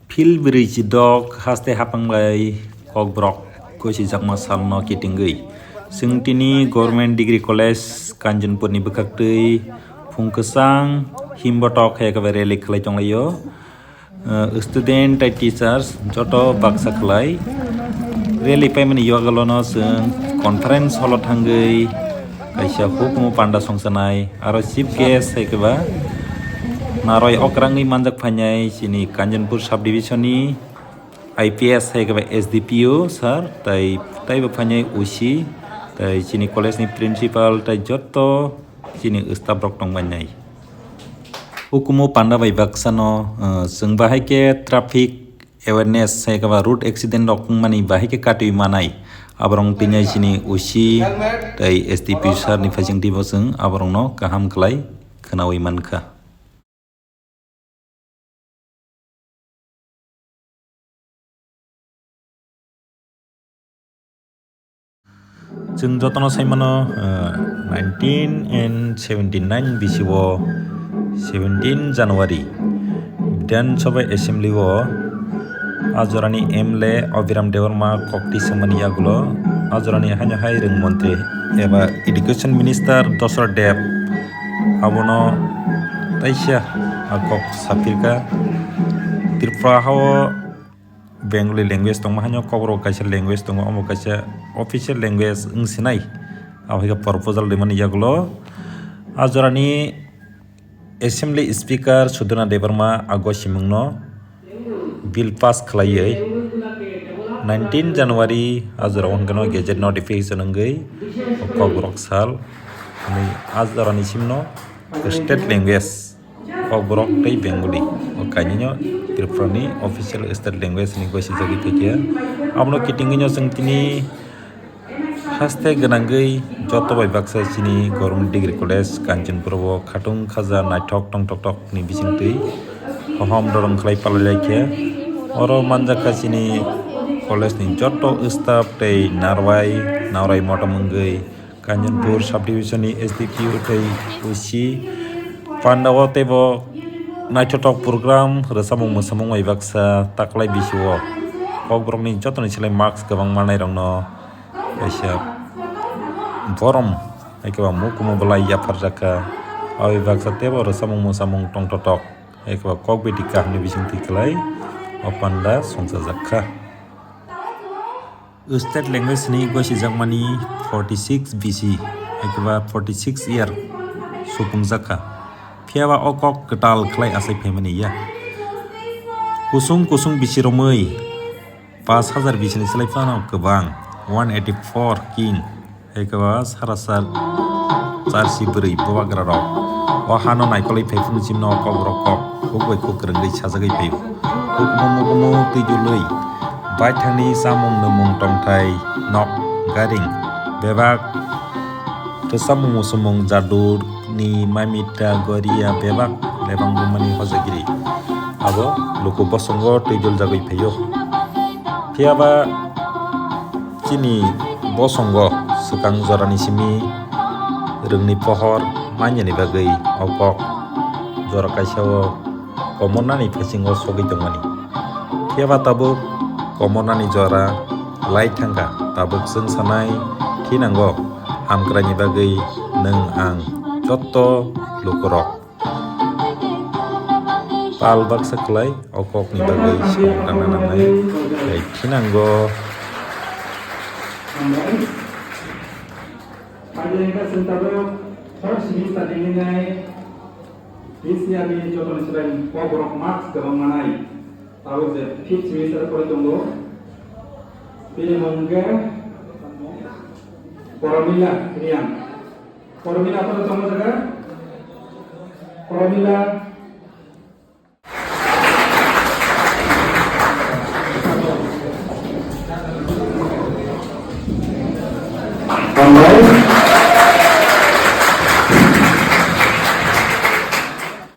Phil bridge dog haste hapanglai kok brok ko si jakma salno kitingui singtini government degree college Kanjanpur ni bekaktui phungkesang himbotok hekabare likhlai tonglayo student and teachers joto baksa khlai rally payment yogalono sing conference hall thangui kaisa hukumu panda songsanai aro chief guest hekaba naroi okrangni manjak phainai chini Kanjanpur subdivision ni IPS hekaba SDPO sir tai phainai UC tai chini college ni principal tai joto chini staff rok tongmanai hukumu panda bai baksano sing bahai traffic awareness hekaba road accident rok mani bahai ke katui manai abrong tinai chini UC tai SDPO sir ni phasing tibo sing abrong no kaham khlai khanawi mankha जों जतन साइमानो 1979 बिसिओ 17 जानुवारी विधानसभा एसेम्बली ओ आजरानी एमएलए अभिराम देवर्मा कक्ति समनि आगुलो आजरानी हाय रों मन्त्री एबा एडुकेशन मिनिस्टार दशरथ देव आबनो ताइसा आकक साफिरका त्रिपुरा हाव Bengali language tong mahanyo kobro kaisa language tong omo kaisa official language ingsinai awhiga proposal demani yagulo ajorani assembly speaker Sudhana Devarma agosimungno bill pass khlaiयै 19 January ajora wangano gazette notification ngai kobrok sal ani ajorani simno state language kobrok tei Bengali okainyo Tripurani official state language ni gosi jagi thekia amno kitinginyo singtini haste ganangei joto bai baksa chini government degree college Kanjanpur o khatung khaja naithok tongtok ni bisingtui hohom dorong khlai palailaikhe oro manjaka chini college ni joto staff tei naurai motamungei Kanjanpur subdivision ni SDPO tei UC pandawo tebo naitotok program resamung musamung bai baksa taklai bisio kok ni jotoni silai marks gabang manai rongno kaisa borom ekaba mukumu belai yaparjaka awi baksa tebo resamung musamung tongtotok ekaba kok beti kahni bisingti kelai opanda songsa jakha state language ni gosi jakmani 46 BC ekaba 46 year supung jakha Piawa okok ketal khlai asai family ya kusung bisiromoi 5000 bisini selai pano kebang 184 king ekaba sarasar charsi beri bawagra rok wahano naikolai phaifun simno okok rokok hugoi kukrengei sajagai phaio hukmumu tijuloi baithani samung nemung tongthai nok garing bebak tesamung sumung jadur ni mamita goria bebak lebang bumani hojagiri abo loko bosongo tejol jagoi phaio phiaba chini bosongo sukang jorani simi rungni pohor manyani bagai okok jora kaisao komonani phasingo sogi tongmani phiaba tabuk komonani jora lai thangka tabuk sung sanai thinango hamkrani bagai neng ang joto lukurok pal baksa kelai okok ni bagai samudana nanai kai thinango Padahal sentaro harus bisa dinilai Isia di joto nisrain kobrok marks gabang manai tahu je fit semester ko tunggu pilih mongga formula apa tunggu jaga formula